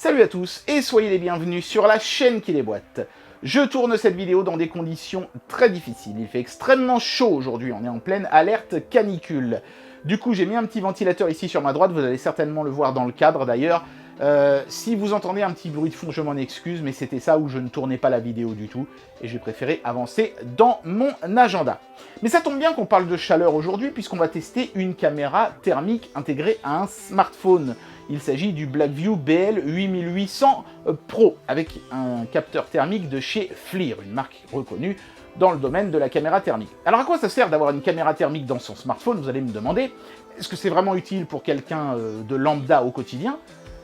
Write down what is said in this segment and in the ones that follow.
Salut à tous et soyez les bienvenus sur la chaîne qui déboîte. Je tourne cette vidéo dans des conditions très difficiles. Il fait extrêmement chaud aujourd'hui, on est en pleine alerte canicule. Du coup, j'ai mis un petit ventilateur ici sur ma droite, vous allez certainement le voir dans le cadre d'ailleurs. Si vous entendez un petit bruit de fond, je m'en excuse, mais c'était ça où je ne tournais pas la vidéo du tout, et j'ai préféré avancer dans mon agenda. Mais ça tombe bien qu'on parle de chaleur aujourd'hui, puisqu'on va tester une caméra thermique intégrée à un smartphone. Il s'agit du Blackview BL8800 Pro, avec un capteur thermique de chez FLIR, une marque reconnue dans le domaine de la caméra thermique. Alors à quoi ça sert d'avoir une caméra thermique dans son smartphone, vous allez me demander. Est-ce que c'est vraiment utile pour quelqu'un de lambda au quotidien?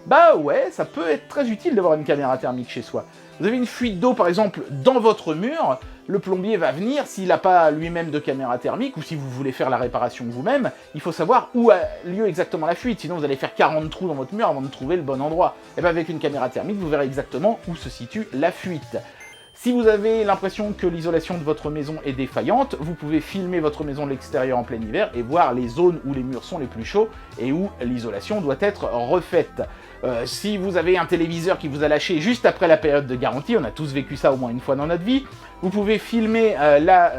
Bah ouais, ça peut être très utile d'avoir une caméra thermique chez soi. Vous avez une fuite d'eau par exemple dans votre mur, le plombier va venir, s'il n'a pas lui-même de caméra thermique, ou si vous voulez faire la réparation vous-même, il faut savoir où a lieu exactement la fuite, sinon vous allez faire 40 trous dans votre mur avant de trouver le bon endroit. Et bien avec une caméra thermique, vous verrez exactement où se situe la fuite. Si vous avez l'impression que l'isolation de votre maison est défaillante, vous pouvez filmer votre maison de l'extérieur en plein hiver et voir les zones où les murs sont les plus chauds et où l'isolation doit être refaite. Si vous avez un téléviseur qui vous a lâché juste après la période de garantie, on a tous vécu ça au moins une fois dans notre vie, vous pouvez filmer la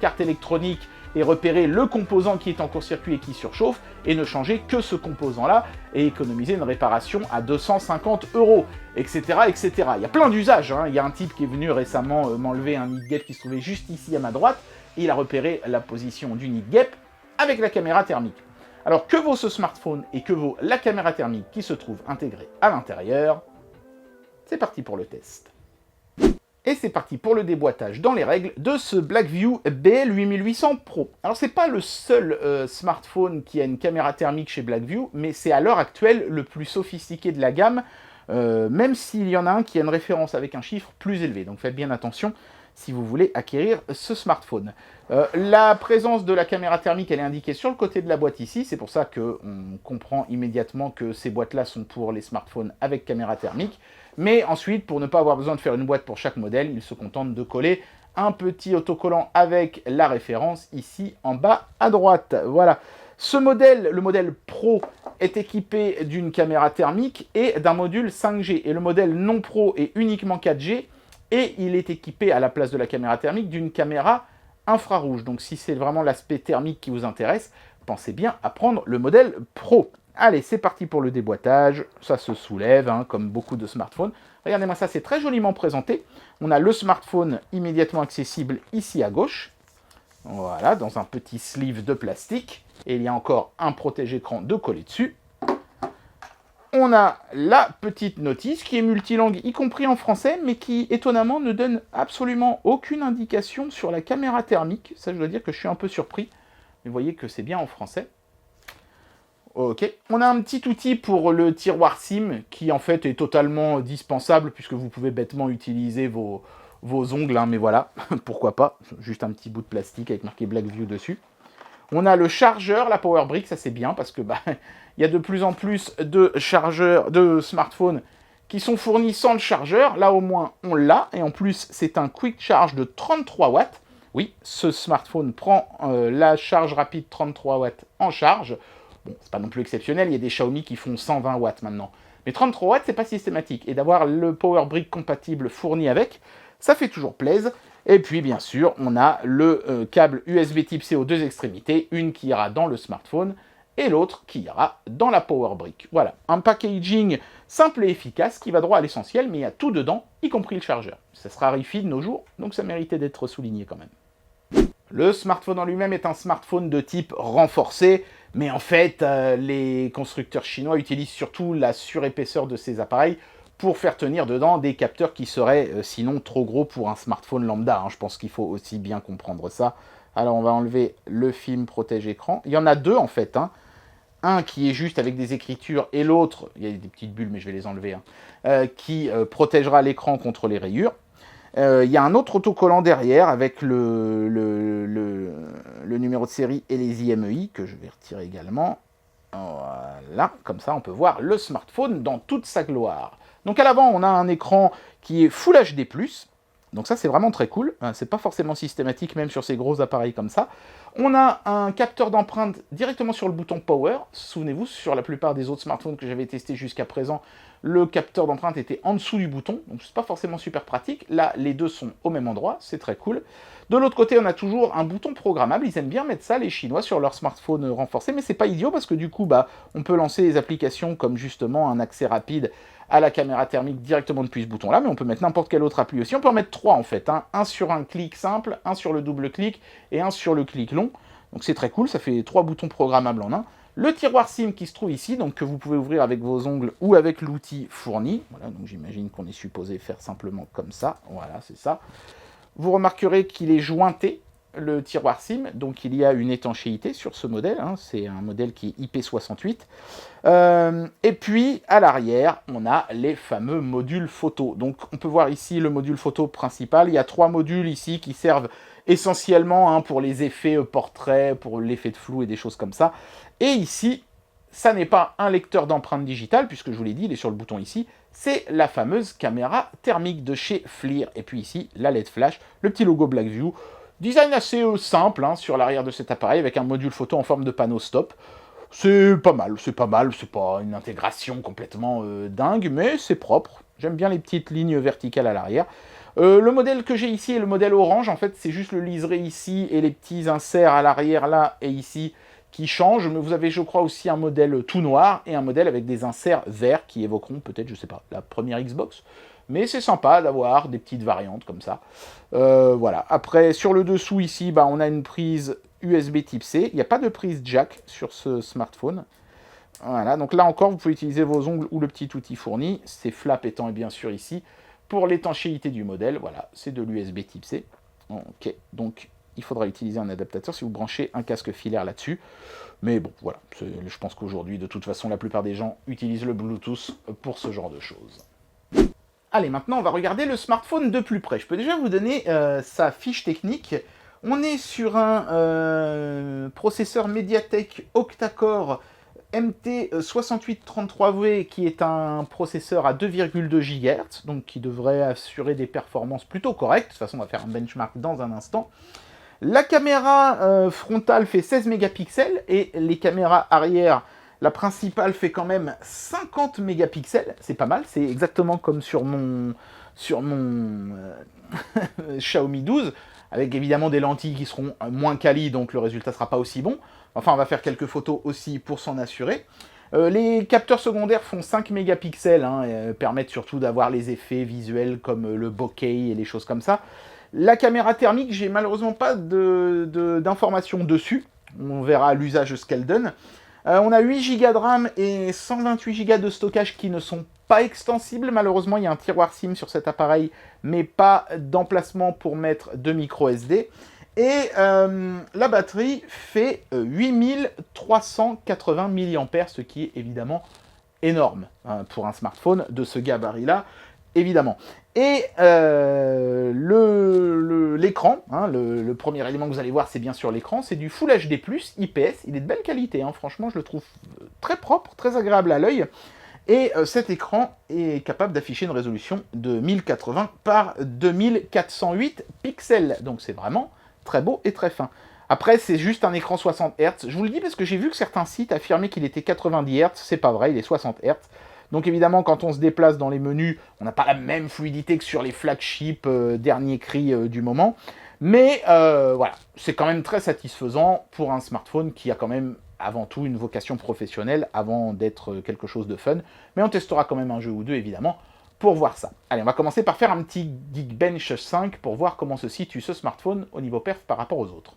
carte électronique et repérer le composant qui est en court-circuit et qui surchauffe, et ne changer que ce composant-là, et économiser une réparation à 250 €, etc., etc. Il y a plein d'usages, hein. Il y a un type qui est venu récemment m'enlever un nid de guêpe qui se trouvait juste ici à ma droite, et il a repéré la position du nid de guêpe avec la caméra thermique. Alors que vaut ce smartphone et que vaut la caméra thermique qui se trouve intégrée à l'intérieur? C'est parti pour le test. Et c'est parti pour le déboîtage dans les règles de ce Blackview BL8800 Pro. Alors c'est pas le seul smartphone qui a une caméra thermique chez Blackview, mais c'est à l'heure actuelle le plus sophistiqué de la gamme, même s'il y en a un qui a une référence avec un chiffre plus élevé. Donc faites bien attention si vous voulez acquérir ce smartphone. La présence de la caméra thermique, elle est indiquée sur le côté de la boîte ici, c'est pour ça qu'on comprend immédiatement que ces boîtes-là sont pour les smartphones avec caméra thermique. Mais ensuite, pour ne pas avoir besoin de faire une boîte pour chaque modèle, ils se contentent de coller un petit autocollant avec la référence ici en bas à droite. Voilà. Ce modèle, le modèle Pro, est équipé d'une caméra thermique et d'un module 5G. Et le modèle non Pro est uniquement 4G et il est équipé à la place de la caméra thermique d'une caméra infrarouge. Donc si c'est vraiment l'aspect thermique qui vous intéresse, pensez bien à prendre le modèle Pro. Allez, c'est parti pour le déboîtage. Ça se soulève, hein, comme beaucoup de smartphones. Regardez-moi ça, c'est très joliment présenté. On a le smartphone immédiatement accessible ici à gauche. Voilà, dans un petit sleeve de plastique. Et il y a encore un protège-écran de coller dessus. On a la petite notice qui est multilangue, y compris en français, mais qui, étonnamment, ne donne absolument aucune indication sur la caméra thermique. Ça, je dois dire que je suis un peu surpris. Mais vous voyez que c'est bien en français. Ok, on a un petit outil pour le tiroir SIM qui en fait est totalement dispensable puisque vous pouvez bêtement utiliser vos ongles, hein, mais voilà, pourquoi pas, juste un petit bout de plastique avec marqué Blackview dessus. On a le chargeur, la power brick, ça c'est bien parce que y a de plus en plus de chargeurs, de smartphones qui sont fournis sans le chargeur, là au moins on l'a, et en plus c'est un quick charge de 33 watts. Oui, ce smartphone prend la charge rapide 33 watts en charge. Bon, c'est pas non plus exceptionnel, il y a des Xiaomi qui font 120 watts maintenant. Mais 33 watts, c'est pas systématique. Et d'avoir le power brick compatible fourni avec, ça fait toujours plaisir. Et puis, bien sûr, on a le câble USB type C aux deux extrémités, une qui ira dans le smartphone et l'autre qui ira dans la power brick. Voilà, un packaging simple et efficace qui va droit à l'essentiel, mais il y a tout dedans, y compris le chargeur. Ça se raréfie de nos jours, donc ça méritait d'être souligné quand même. Le smartphone en lui-même est un smartphone de type renforcé, mais en fait, les constructeurs chinois utilisent surtout la surépaisseur de ces appareils pour faire tenir dedans des capteurs qui seraient sinon trop gros pour un smartphone lambda. Hein. Je pense qu'il faut aussi bien comprendre ça. Alors, on va enlever le film protège-écran. Il y en a deux, en fait. Hein. Un qui est juste avec des écritures et l'autre, il y a des petites bulles, mais je vais les enlever, hein, qui protégera l'écran contre les rayures. Il y a un autre autocollant derrière avec le numéro de série et les IMEI que je vais retirer également. Voilà, comme ça on peut voir le smartphone dans toute sa gloire. Donc à l'avant on a un écran qui est Full HD+, donc ça c'est vraiment très cool, c'est pas forcément systématique même sur ces gros appareils comme ça. On a un capteur d'empreinte directement sur le bouton Power, souvenez-vous sur la plupart des autres smartphones que j'avais testés jusqu'à présent, le capteur d'empreinte était en dessous du bouton, donc c'est pas forcément super pratique. Là, les deux sont au même endroit, c'est très cool. De l'autre côté, on a toujours un bouton programmable. Ils aiment bien mettre ça, les Chinois, sur leur smartphone renforcé, mais c'est pas idiot parce que du coup, on peut lancer des applications comme justement un accès rapide à la caméra thermique directement depuis ce bouton-là, mais on peut mettre n'importe quelle autre appli aussi. On peut en mettre 3 en fait, hein. Un sur un clic simple, un sur le double clic et un sur le clic long. Donc c'est très cool, ça fait 3 boutons programmables en un. Le tiroir SIM qui se trouve ici, donc que vous pouvez ouvrir avec vos ongles ou avec l'outil fourni. Voilà, donc j'imagine qu'on est supposé faire simplement comme ça. Voilà, c'est ça. Vous remarquerez qu'il est jointé, le tiroir SIM, donc il y a une étanchéité sur ce modèle, hein. C'est un modèle qui est IP68. Et puis, à l'arrière, on a les fameux modules photo. Donc, on peut voir ici le module photo principal. Il y a 3 modules ici qui servent essentiellement, hein, pour les effets portraits, pour l'effet de flou et des choses comme ça. Et ici, ça n'est pas un lecteur d'empreintes digitales, puisque je vous l'ai dit, il est sur le bouton ici. C'est la fameuse caméra thermique de chez FLIR. Et puis ici, la LED flash, le petit logo Blackview. Design assez simple, hein, sur l'arrière de cet appareil, avec un module photo en forme de panneau stop. C'est pas mal, c'est pas une intégration complètement dingue, mais c'est propre. J'aime bien les petites lignes verticales à l'arrière. Le modèle que j'ai ici est le modèle orange, en fait, c'est juste le liseré ici et les petits inserts à l'arrière là et ici qui changent, mais vous avez, je crois, aussi un modèle tout noir et un modèle avec des inserts verts qui évoqueront peut-être, je sais pas, la première Xbox. Mais c'est sympa d'avoir des petites variantes comme ça. Voilà. Après, sur le dessous ici, on a une prise USB type C. Il n'y a pas de prise jack sur ce smartphone. Voilà. Donc là encore, vous pouvez utiliser vos ongles ou le petit outil fourni. Ces flaps étant bien sûr ici pour l'étanchéité du modèle. Voilà, c'est de l'USB type C. Ok. Donc il faudra utiliser un adaptateur si vous branchez un casque filaire là-dessus. Mais bon, voilà. Je pense qu'aujourd'hui, de toute façon, la plupart des gens utilisent le Bluetooth pour ce genre de choses. Allez, maintenant, on va regarder le smartphone de plus près. Je peux déjà vous donner sa fiche technique. On est sur un processeur MediaTek octa-core MT6833V, qui est un processeur à 2,2 GHz, donc qui devrait assurer des performances plutôt correctes. De toute façon, on va faire un benchmark dans un instant. La caméra frontale fait 16 mégapixels et les caméras arrière, la principale fait quand même 50 mégapixels. C'est pas mal, c'est exactement comme sur mon Xiaomi 12, avec évidemment des lentilles qui seront moins quali, donc le résultat sera pas aussi bon. Enfin, on va faire quelques photos aussi pour s'en assurer. Les capteurs secondaires font 5 mégapixels, hein, et permettent surtout d'avoir les effets visuels comme le bokeh et les choses comme ça. La caméra thermique, j'ai malheureusement pas d'informations dessus. On verra à l'usage ce qu'elle donne. On a 8 Go de RAM et 128 Go de stockage qui ne sont pas extensibles. Malheureusement, il y a un tiroir SIM sur cet appareil, mais pas d'emplacement pour mettre de micro SD. Et la batterie fait 8380 mAh, ce qui est évidemment énorme, hein, pour un smartphone de ce gabarit-là, évidemment. Et l'écran, hein, le premier élément que vous allez voir, c'est bien sûr l'écran, c'est du Full HD+, IPS, il est de belle qualité, hein, franchement, je le trouve très propre, très agréable à l'œil. Et cet écran est capable d'afficher une résolution de 1080 par 2408 pixels, donc c'est vraiment très beau et très fin. Après, c'est juste un écran 60 Hz. Je vous le dis parce que j'ai vu que certains sites affirmaient qu'il était 90 Hz. C'est pas vrai, il est 60 Hz. Donc évidemment, quand on se déplace dans les menus, on n'a pas la même fluidité que sur les flagships dernier cri du moment. Mais voilà, c'est quand même très satisfaisant pour un smartphone qui a quand même avant tout une vocation professionnelle avant d'être quelque chose de fun. Mais on testera quand même un jeu ou deux, évidemment, pour voir ça. Allez, on va commencer par faire un petit Geekbench 5 pour voir comment se situe ce smartphone au niveau perf par rapport aux autres.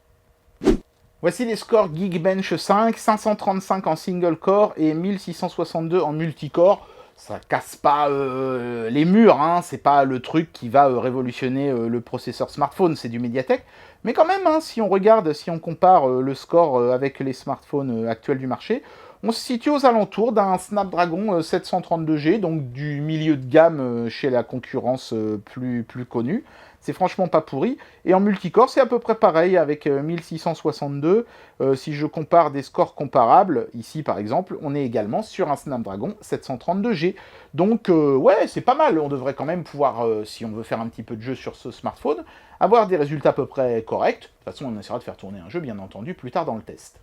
Voici les scores Geekbench 5, 535 en single core et 1662 en multicore. Ça casse pas les murs, hein, c'est pas le truc qui va révolutionner le processeur smartphone, c'est du Mediatek. Mais quand même, hein, si on regarde, si on compare le score avec les smartphones actuels du marché, on se situe aux alentours d'un Snapdragon 732G, donc du milieu de gamme chez la concurrence plus connue. C'est franchement pas pourri. Et en multicore, c'est à peu près pareil, avec 1662. Si je compare des scores comparables, ici par exemple, on est également sur un Snapdragon 732G. Donc ouais, c'est pas mal. On devrait quand même pouvoir, si on veut faire un petit peu de jeu sur ce smartphone, avoir des résultats à peu près corrects. De toute façon, on essaiera de faire tourner un jeu, bien entendu, plus tard dans le test.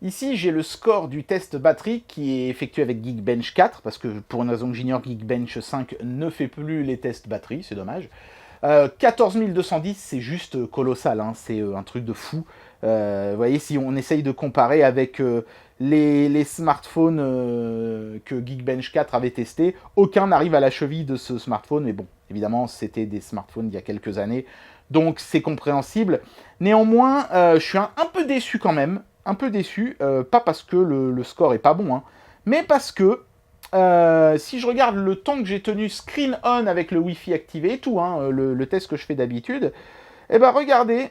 Ici, j'ai le score du test batterie qui est effectué avec Geekbench 4, parce que pour une raison que j'ignore, Geekbench 5 ne fait plus les tests batterie, c'est dommage. 14 210, c'est juste colossal, hein, c'est un truc de fou. Vous voyez, si on essaye de comparer avec les smartphones que Geekbench 4 avait testés, aucun n'arrive à la cheville de ce smartphone, mais bon, évidemment, c'était des smartphones il y a quelques années, donc c'est compréhensible. Néanmoins, je suis un peu déçu quand même, un peu déçu, pas parce que le score est pas bon, hein, mais parce que si je regarde le temps que j'ai tenu screen on avec le Wi-Fi activé et tout, hein, le test que je fais d'habitude, eh ben regardez,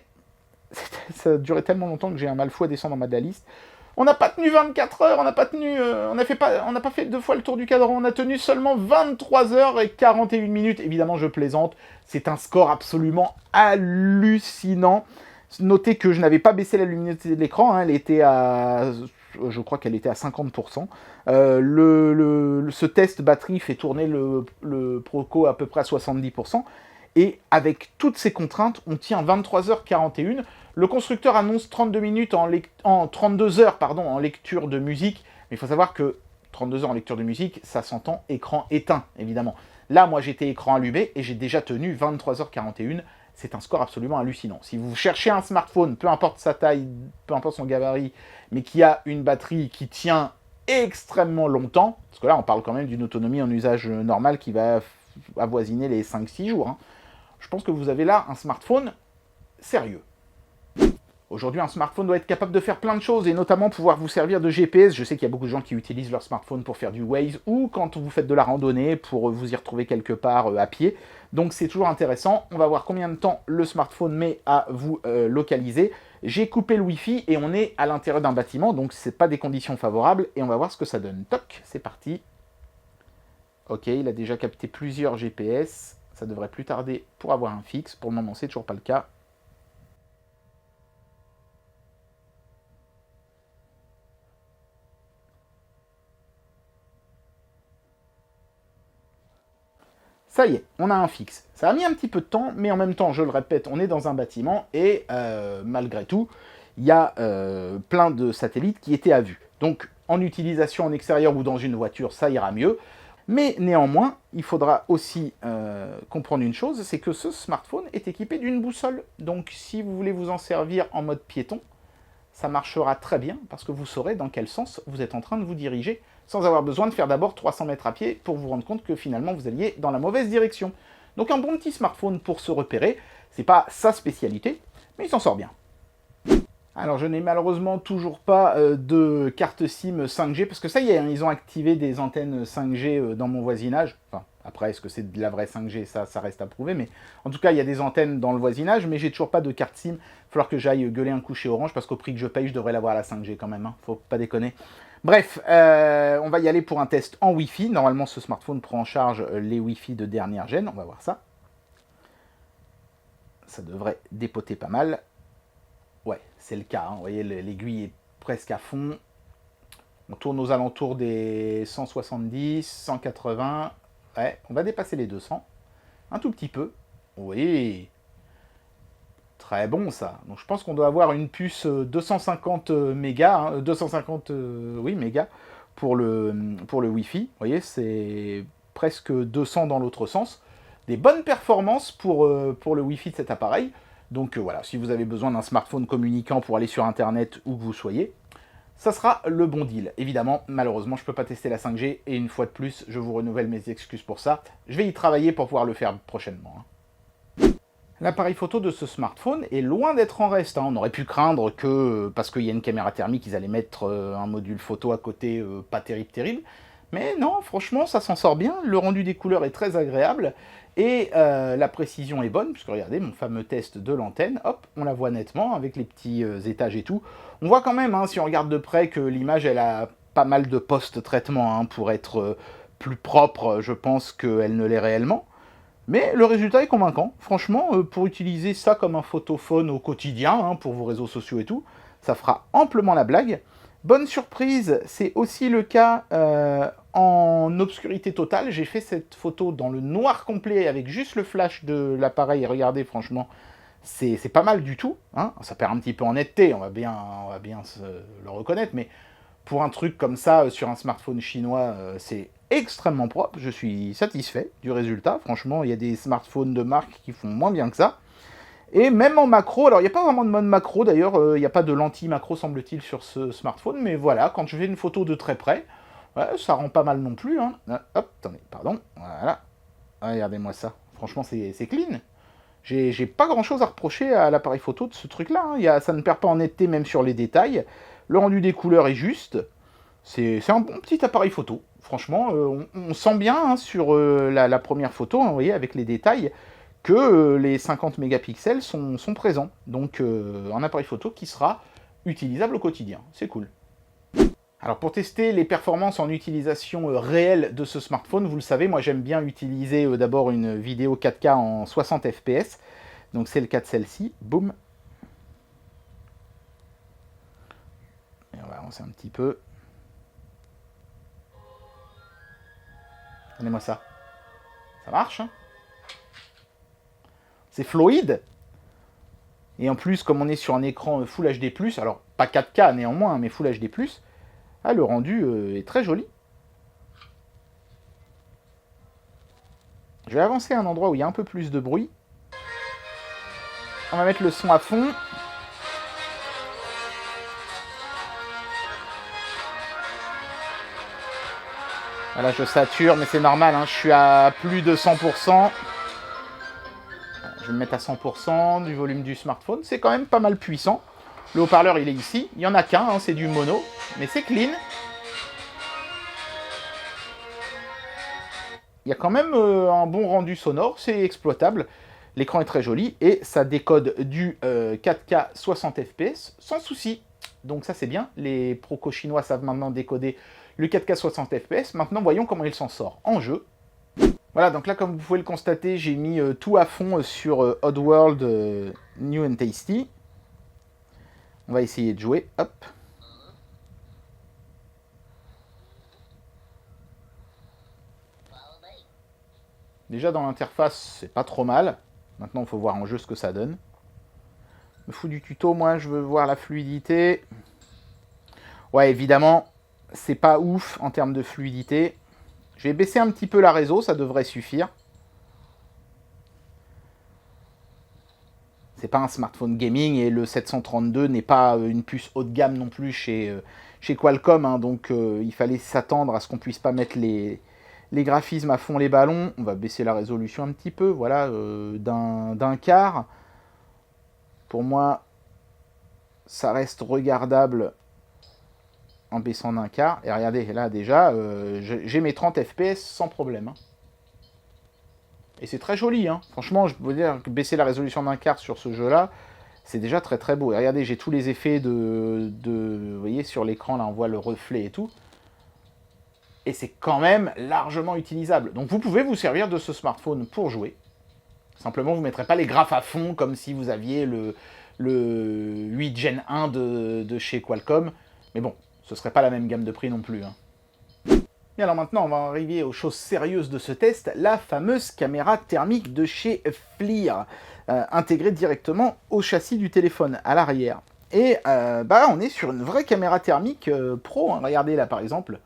ça a duré tellement longtemps que j'ai un mal fou à descendre en bas de la liste. On n'a pas tenu 24 heures, on n'a pas tenu, on n'a pas fait 2 fois le tour du cadran, on a tenu seulement 23 heures et 41 minutes. Évidemment, je plaisante, c'est un score absolument hallucinant. Notez que je n'avais pas baissé la luminosité de l'écran, hein, elle était à, je crois qu'elle était à 50%. Ce test batterie fait tourner le Proco à peu près à 70%. Et avec toutes ces contraintes, on tient 23h41. Le constructeur annonce 32 minutes en 32 heures en lecture de musique. Mais il faut savoir que 32 heures en lecture de musique, ça s'entend écran éteint, évidemment. Là, moi, j'étais écran allumé et j'ai déjà tenu 23h41. C'est un score absolument hallucinant. Si vous cherchez un smartphone, peu importe sa taille, peu importe son gabarit, mais qui a une batterie qui tient extrêmement longtemps, parce que là, on parle quand même d'une autonomie en usage normal qui va avoisiner les 5-6 jours, hein. Je pense que vous avez là un smartphone sérieux. Aujourd'hui, un smartphone doit être capable de faire plein de choses, et notamment pouvoir vous servir de GPS. Je sais qu'il y a beaucoup de gens qui utilisent leur smartphone pour faire du Waze, ou quand vous faites de la randonnée, pour vous y retrouver quelque part à pied. Donc c'est toujours intéressant. On va voir combien de temps le smartphone met à vous localiser. J'ai coupé le Wi-Fi, et on est à l'intérieur d'un bâtiment, donc c'est pas des conditions favorables, et on va voir ce que ça donne. Toc, c'est parti. Ok, il a déjà capté plusieurs GPS. Ça devrait plus tarder pour avoir un fixe. Pour le moment, c'est toujours pas le cas. Ça y est, on a un fixe. Ça a mis un petit peu de temps, mais en même temps, je le répète, on est dans un bâtiment et malgré tout, il y a plein de satellites qui étaient à vue. Donc, en utilisation en extérieur ou dans une voiture, ça ira mieux. Mais néanmoins, il faudra aussi comprendre une chose, c'est que ce smartphone est équipé d'une boussole. Donc si vous voulez vous en servir en mode piéton, ça marchera très bien, parce que vous saurez dans quel sens vous êtes en train de vous diriger, sans avoir besoin de faire d'abord 300 mètres à pied pour vous rendre compte que finalement vous alliez dans la mauvaise direction. Donc un bon petit smartphone pour se repérer, c'est pas sa spécialité, mais il s'en sort bien. Alors je n'ai malheureusement toujours pas de carte SIM 5G, parce que ça y est, hein, ils ont activé des antennes 5G dans mon voisinage. Enfin, après, est-ce que c'est de la vraie 5G, ça reste à prouver, mais en tout cas, il y a des antennes dans le voisinage, mais j'ai toujours pas de carte SIM. Il va falloir que j'aille gueuler un coup chez Orange, parce qu'au prix que je paye, je devrais l'avoir à la 5G quand même, hein, faut pas déconner. Bref, on va y aller pour un test en Wi-Fi. Normalement, ce smartphone prend en charge les Wi-Fi de dernière gène, on va voir ça. Ça devrait dépoter pas mal. Ouais, c'est le cas, hein. Vous voyez, l'aiguille est presque à fond. On tourne aux alentours des 170, 180. Ouais, on va dépasser les 200. Un tout petit peu. Oui. Très bon, ça. Donc je pense qu'on doit avoir une puce 250 mégas, hein, 250 oui, mégas pour le Wi-Fi. Vous voyez, c'est presque 200 dans l'autre sens. Des bonnes performances pour le Wi-Fi de cet appareil. Donc voilà, si vous avez besoin d'un smartphone communicant pour aller sur Internet où que vous soyez, ça sera le bon deal. Évidemment, malheureusement, je ne peux pas tester la 5G, et une fois de plus, je vous renouvelle mes excuses pour ça. Je vais y travailler pour pouvoir le faire prochainement, hein. L'appareil photo de ce smartphone est loin d'être en reste, hein. On aurait pu craindre que, parce qu'il y a une caméra thermique, ils allaient mettre un module photo à côté, pas terrible. Mais non, franchement, ça s'en sort bien. Le rendu des couleurs est très agréable. Et la précision est bonne, puisque regardez, mon fameux test de l'antenne, hop, on la voit nettement, avec les petits étages et tout. On voit quand même, hein, si on regarde de près, que l'image, elle a pas mal de post-traitement, hein, pour être plus propre, je pense, qu'elle ne l'est réellement. Mais le résultat est convaincant. Franchement, pour utiliser ça comme un photophone au quotidien, hein, pour vos réseaux sociaux et tout, ça fera amplement la blague. Bonne surprise, c'est aussi le cas en obscurité totale. J'ai fait cette photo dans le noir complet avec juste le flash de l'appareil. Et regardez, franchement, c'est pas mal du tout, hein. Ça perd un petit peu en netteté, on va bien le reconnaître, mais pour un truc comme ça, sur un smartphone chinois, c'est extrêmement propre. Je suis satisfait du résultat. Franchement, il y a des smartphones de marque qui font moins bien que ça. Et même en macro, alors il n'y a pas vraiment de mode macro, d'ailleurs, il n'y a pas de lentille macro, semble-t-il, sur ce smartphone, mais voilà, quand je fais une photo de très près, ouais, ça rend pas mal non plus, hein. Hop, attendez, pardon, voilà. Ah, regardez-moi ça, franchement, c'est clean. J'ai pas grand-chose à reprocher à l'appareil photo de ce truc-là, hein. Ça ne perd pas en netteté, même sur les détails. Le rendu des couleurs est juste. C'est un bon petit appareil photo. Franchement, on sent bien, hein, sur la première photo, hein, vous voyez, avec les détails, que les 50 mégapixels sont présents. Donc, un appareil photo qui sera utilisable au quotidien. C'est cool. Alors, pour tester les performances en utilisation réelle de ce smartphone, vous le savez, moi j'aime bien utiliser d'abord une vidéo 4K en 60 fps. Donc, c'est le cas de celle-ci. Boum. Et on va avancer un petit peu. Regardez-moi ça. Ça marche, hein? C'est fluide. Et en plus, comme on est sur un écran Full HD+, alors pas 4K néanmoins, mais Full HD+, ah, le rendu est très joli. Je vais avancer à un endroit où il y a un peu plus de bruit. On va mettre le son à fond. Voilà, je sature, mais c'est normal, hein, je suis à plus de 100%. Je vais me mettre à 100% du volume du smartphone. C'est quand même pas mal puissant. Le haut-parleur, il est ici. Il n'y en a qu'un, hein, c'est du mono. Mais c'est clean. Il y a quand même un bon rendu sonore. C'est exploitable. L'écran est très joli. Et ça décode du 4K 60 fps sans souci. Donc ça, c'est bien. Les procos chinois savent maintenant décoder le 4K 60 fps. Maintenant, voyons comment il s'en sort en jeu. Voilà, donc là, comme vous pouvez le constater, j'ai mis tout à fond sur Oddworld New and Tasty. On va essayer de jouer. Hop. Déjà, dans l'interface, c'est pas trop mal. Maintenant, il faut voir en jeu ce que ça donne. Je me fous du tuto, moi, je veux voir la fluidité. Ouais, évidemment, c'est pas ouf en termes de fluidité. Je vais baisser un petit peu la réseau, ça devrait suffire. C'est pas un smartphone gaming et le 732 n'est pas une puce haut de gamme non plus chez Qualcomm, hein, donc il fallait s'attendre à ce qu'on puisse pas mettre les graphismes à fond les ballons. On va baisser la résolution un petit peu, voilà, d'un quart. Pour moi, ça reste regardable en baissant d'un quart. Et regardez, là déjà, j'ai mes 30 fps sans problème, hein. Et c'est très joli, hein. Franchement, je peux vous dire que baisser la résolution d'un quart sur ce jeu-là, c'est déjà très très beau. Et regardez, j'ai tous les effets vous voyez, sur l'écran, là, on voit le reflet et tout. Et c'est quand même largement utilisable. Donc vous pouvez vous servir de ce smartphone pour jouer. Simplement, vous ne mettrez pas les graphes à fond comme si vous aviez le 8 Gen 1 de chez Qualcomm. Mais bon, ce ne serait pas la même gamme de prix non plus, hein. Et alors maintenant, on va arriver aux choses sérieuses de ce test, la fameuse caméra thermique de chez FLIR, intégrée directement au châssis du téléphone, à l'arrière. Et on est sur une vraie caméra thermique pro, hein. Regardez là par exemple,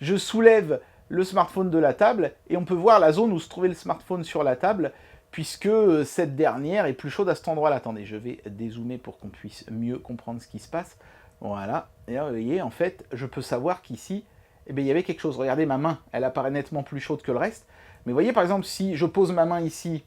je soulève le smartphone de la table et on peut voir la zone où se trouvait le smartphone sur la table, puisque cette dernière est plus chaude à cet endroit-là. Attendez, je vais dézoomer pour qu'on puisse mieux comprendre ce qui se passe. Voilà, et là, vous voyez, en fait, je peux savoir qu'ici, eh bien, il y avait quelque chose. Regardez, ma main, elle apparaît nettement plus chaude que le reste. Mais vous voyez, par exemple, si je pose ma main ici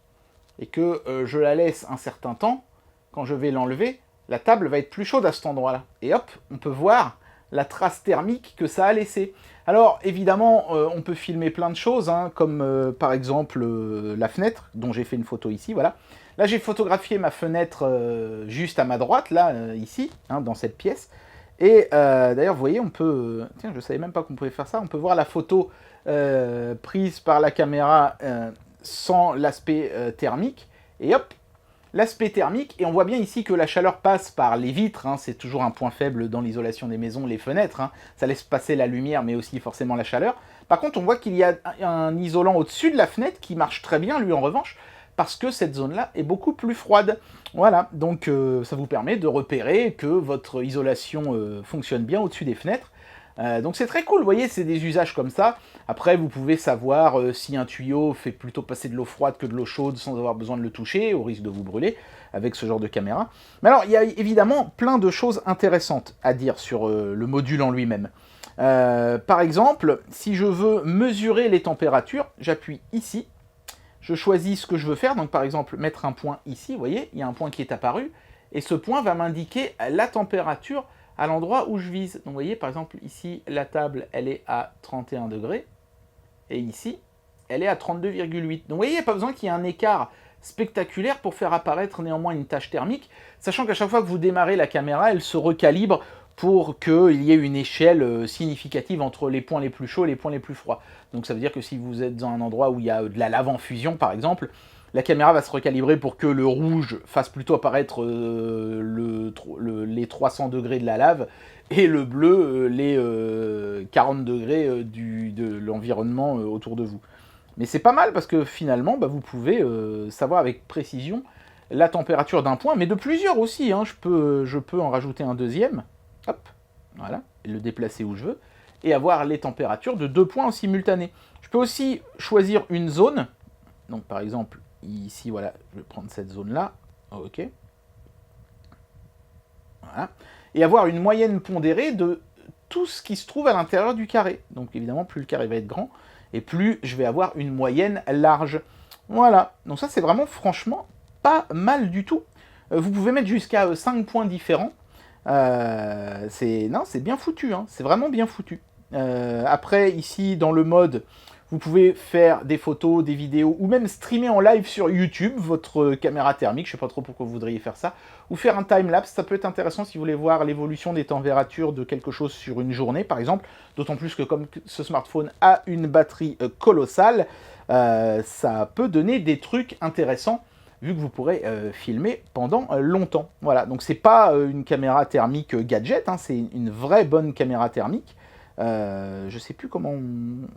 et que je la laisse un certain temps, quand je vais l'enlever, la table va être plus chaude à cet endroit-là. Et hop, on peut voir la trace thermique que ça a laissée. Alors, évidemment, on peut filmer plein de choses, hein, comme par exemple la fenêtre, dont j'ai fait une photo ici, voilà. Là, j'ai photographié ma fenêtre juste à ma droite, là, ici, hein, dans cette pièce. Et d'ailleurs, vous voyez, on peut... Tiens, je ne savais même pas qu'on pouvait faire ça. On peut voir la photo prise par la caméra sans l'aspect thermique. Et hop, l'aspect thermique. Et on voit bien ici que la chaleur passe par les vitres, hein. C'est toujours un point faible dans l'isolation des maisons, les fenêtres, hein. Ça laisse passer la lumière, mais aussi forcément la chaleur. Par contre, on voit qu'il y a un isolant au-dessus de la fenêtre qui marche très bien, lui, en revanche, parce que cette zone-là est beaucoup plus froide. Voilà, donc ça vous permet de repérer que votre isolation fonctionne bien au-dessus des fenêtres. Donc c'est très cool, vous voyez, c'est des usages comme ça. Après, vous pouvez savoir si un tuyau fait plutôt passer de l'eau froide que de l'eau chaude sans avoir besoin de le toucher, au risque de vous brûler, avec ce genre de caméra. Mais alors, il y a évidemment plein de choses intéressantes à dire sur le module en lui-même. Par exemple, si je veux mesurer les températures, j'appuie ici, je choisis ce que je veux faire, donc par exemple mettre un point ici, vous voyez, il y a un point qui est apparu, et ce point va m'indiquer la température à l'endroit où je vise. Donc vous voyez, par exemple, ici, la table, elle est à 31 degrés, et ici, elle est à 32,8. Donc vous voyez, il n'y a pas besoin qu'il y ait un écart spectaculaire pour faire apparaître néanmoins une tâche thermique, sachant qu'à chaque fois que vous démarrez la caméra, elle se recalibre pour qu'il y ait une échelle significative entre les points les plus chauds et les points les plus froids. Donc ça veut dire que si vous êtes dans un endroit où il y a de la lave en fusion, par exemple, la caméra va se recalibrer pour que le rouge fasse plutôt apparaître les 300 degrés de la lave, et le bleu, les 40 degrés de l'environnement autour de vous. Mais c'est pas mal parce que finalement, vous pouvez savoir avec précision la température d'un point, mais de plusieurs aussi. Hein. Je peux en rajouter un deuxième, hop, voilà, et le déplacer où je veux, et avoir les températures de 2 points en simultané. Je peux aussi choisir une zone, donc par exemple, ici, voilà, je vais prendre cette zone-là, ok, voilà, et avoir une moyenne pondérée de tout ce qui se trouve à l'intérieur du carré. Donc évidemment, plus le carré va être grand, et plus je vais avoir une moyenne large. Voilà, donc ça c'est vraiment franchement pas mal du tout. Vous pouvez mettre jusqu'à 5 points différents. C'est bien foutu, hein. C'est vraiment bien foutu. Après, ici, dans le mode, vous pouvez faire des photos, des vidéos, ou même streamer en live sur YouTube votre caméra thermique. Je ne sais pas trop pourquoi vous voudriez faire ça. Ou faire un time-lapse, ça peut être intéressant si vous voulez voir l'évolution des températures de quelque chose sur une journée, par exemple. D'autant plus que comme ce smartphone a une batterie colossale, ça peut donner des trucs intéressants, vu que vous pourrez filmer pendant longtemps. Voilà, donc c'est pas une caméra thermique gadget, hein, c'est une vraie bonne caméra thermique. Je sais plus comment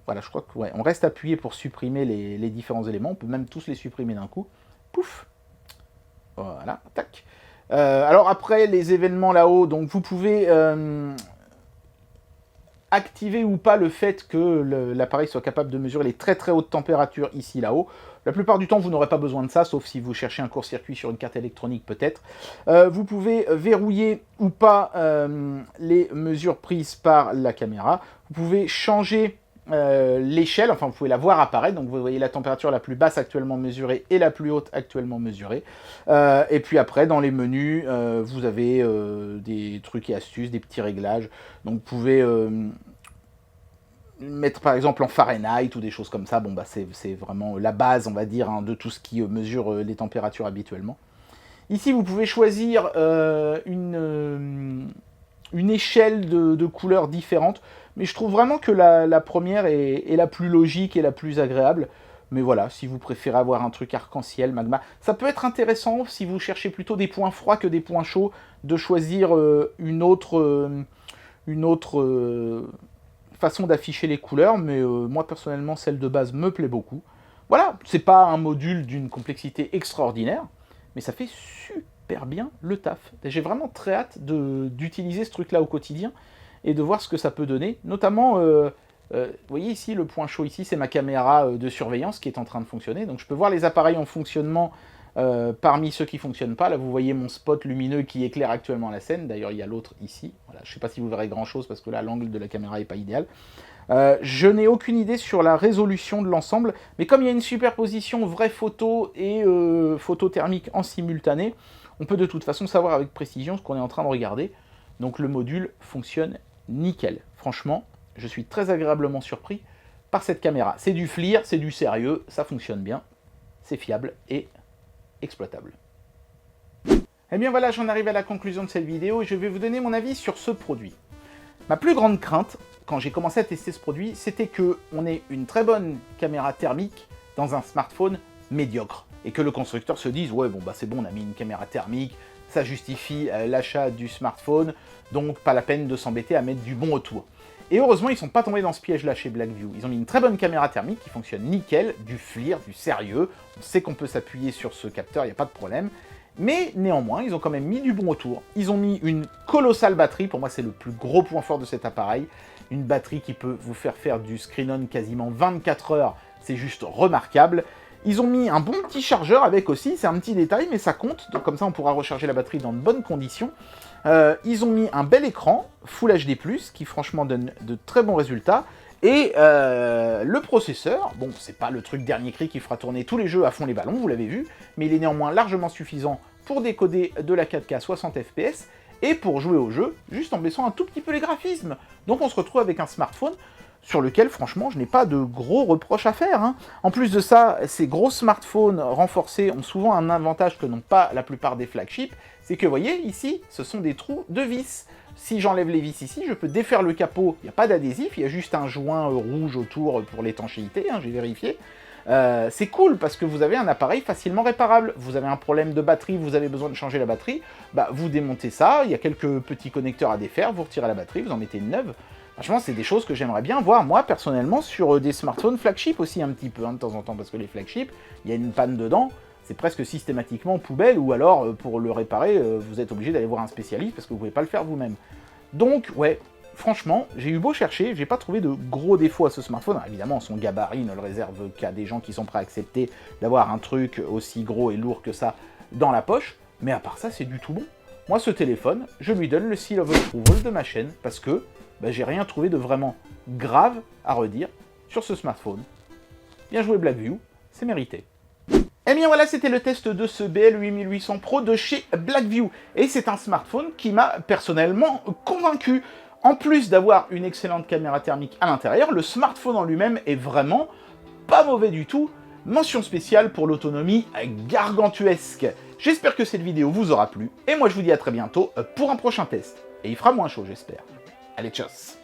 Voilà, je crois que ouais, on reste appuyé pour supprimer les différents éléments, on peut même tous les supprimer d'un coup. Pouf. Voilà, tac. Alors après, les événements là-haut, donc vous pouvez activer ou pas le fait que l'appareil soit capable de mesurer les très très hautes températures ici là-haut. La plupart du temps, vous n'aurez pas besoin de ça, sauf si vous cherchez un court-circuit sur une carte électronique peut-être. Vous pouvez verrouiller ou pas les mesures prises par la caméra. Vous pouvez changer l'échelle, enfin vous pouvez la voir apparaître, donc vous voyez la température la plus basse actuellement mesurée et la plus haute actuellement mesurée. Et puis après, dans les menus, vous avez des trucs et astuces, des petits réglages. Donc vous pouvez mettre par exemple en Fahrenheit ou des choses comme ça. Bon, c'est vraiment la base, on va dire, hein, de tout ce qui mesure les températures habituellement. Ici, vous pouvez choisir une échelle de couleurs différentes, mais je trouve vraiment que la première est la plus logique et la plus agréable. Mais voilà, si vous préférez avoir un truc arc-en-ciel, magma, ça peut être intéressant si vous cherchez plutôt des points froids que des points chauds, de choisir une autre façon d'afficher les couleurs, mais moi personnellement, celle de base me plaît beaucoup. Voilà, c'est pas un module d'une complexité extraordinaire, mais ça fait super bien le taf. J'ai vraiment très hâte d'utiliser ce truc-là au quotidien et de voir ce que ça peut donner. Notamment, vous voyez ici, le point chaud ici, c'est ma caméra de surveillance qui est en train de fonctionner. Donc je peux voir les appareils en fonctionnement parmi ceux qui ne fonctionnent pas. Là, vous voyez mon spot lumineux qui éclaire actuellement la scène. D'ailleurs, il y a l'autre ici. Voilà, je ne sais pas si vous verrez grand-chose parce que là, l'angle de la caméra n'est pas idéal. Je n'ai aucune idée sur la résolution de l'ensemble, mais comme il y a une superposition vraie photo et photo thermique en simultané, on peut de toute façon savoir avec précision ce qu'on est en train de regarder. Donc le module fonctionne nickel. Franchement, je suis très agréablement surpris par cette caméra. C'est du FLIR, c'est du sérieux, ça fonctionne bien, c'est fiable et exploitable. Et bien voilà, j'en arrive à la conclusion de cette vidéo et je vais vous donner mon avis sur ce produit. Ma plus grande crainte, quand j'ai commencé à tester ce produit, c'était qu'on ait une très bonne caméra thermique dans un smartphone médiocre. Et que le constructeur se dise, ouais bon bah c'est bon, on a mis une caméra thermique, ça justifie l'achat du smartphone, donc pas la peine de s'embêter à mettre du bon autour. Et heureusement, ils sont pas tombés dans ce piège-là chez Blackview. Ils ont mis une très bonne caméra thermique qui fonctionne nickel, du FLIR, du sérieux. On sait qu'on peut s'appuyer sur ce capteur, il n'y a pas de problème. Mais néanmoins, ils ont quand même mis du bon autour. Ils ont mis une colossale batterie, pour moi c'est le plus gros point fort de cet appareil. Une batterie qui peut vous faire du screen-on quasiment 24 heures, c'est juste remarquable. Ils ont mis un bon petit chargeur avec aussi, c'est un petit détail, mais ça compte, donc comme ça on pourra recharger la batterie dans de bonnes conditions. Ils ont mis un bel écran, Full HD+, qui franchement donne de très bons résultats. Et le processeur, bon, c'est pas le truc dernier cri qui fera tourner tous les jeux à fond les ballons, vous l'avez vu, mais il est néanmoins largement suffisant pour décoder de la 4K 60 fps et pour jouer au jeu, juste en baissant un tout petit peu les graphismes. Donc on se retrouve avec un smartphone sur lequel, franchement, je n'ai pas de gros reproches à faire, hein. En plus de ça, ces gros smartphones renforcés ont souvent un avantage que n'ont pas la plupart des flagships, c'est que, vous voyez, ici, ce sont des trous de vis. Si j'enlève les vis ici, je peux défaire le capot, il n'y a pas d'adhésif, il y a juste un joint rouge autour pour l'étanchéité, hein, j'ai vérifié. C'est cool parce que vous avez un appareil facilement réparable. Vous avez un problème de batterie, vous avez besoin de changer la batterie, bah vous démontez ça, il y a quelques petits connecteurs à défaire, vous retirez la batterie, vous en mettez une neuve. Franchement, c'est des choses que j'aimerais bien voir, moi, personnellement, sur des smartphones flagship aussi, un petit peu, hein, de temps en temps, parce que les flagships, il y a une panne dedans, c'est presque systématiquement poubelle, ou alors, pour le réparer, vous êtes obligé d'aller voir un spécialiste, parce que vous pouvez pas le faire vous-même. Donc, ouais, franchement, j'ai eu beau chercher, j'ai pas trouvé de gros défauts à ce smartphone. Alors, évidemment, son gabarit ne le réserve qu'à des gens qui sont prêts à accepter d'avoir un truc aussi gros et lourd que ça dans la poche, mais à part ça, c'est du tout bon. Moi, ce téléphone, je lui donne le seal of approval de ma chaîne, parce que bah, j'ai rien trouvé de vraiment grave à redire sur ce smartphone. Bien joué Blackview, c'est mérité. Et bien voilà, c'était le test de ce BL8800 Pro de chez Blackview. Et c'est un smartphone qui m'a personnellement convaincu. En plus d'avoir une excellente caméra thermique à l'intérieur, le smartphone en lui-même est vraiment pas mauvais du tout. Mention spéciale pour l'autonomie gargantuesque. J'espère que cette vidéo vous aura plu. Et moi je vous dis à très bientôt pour un prochain test. Et il fera moins chaud, j'espère. Allez, tchuss!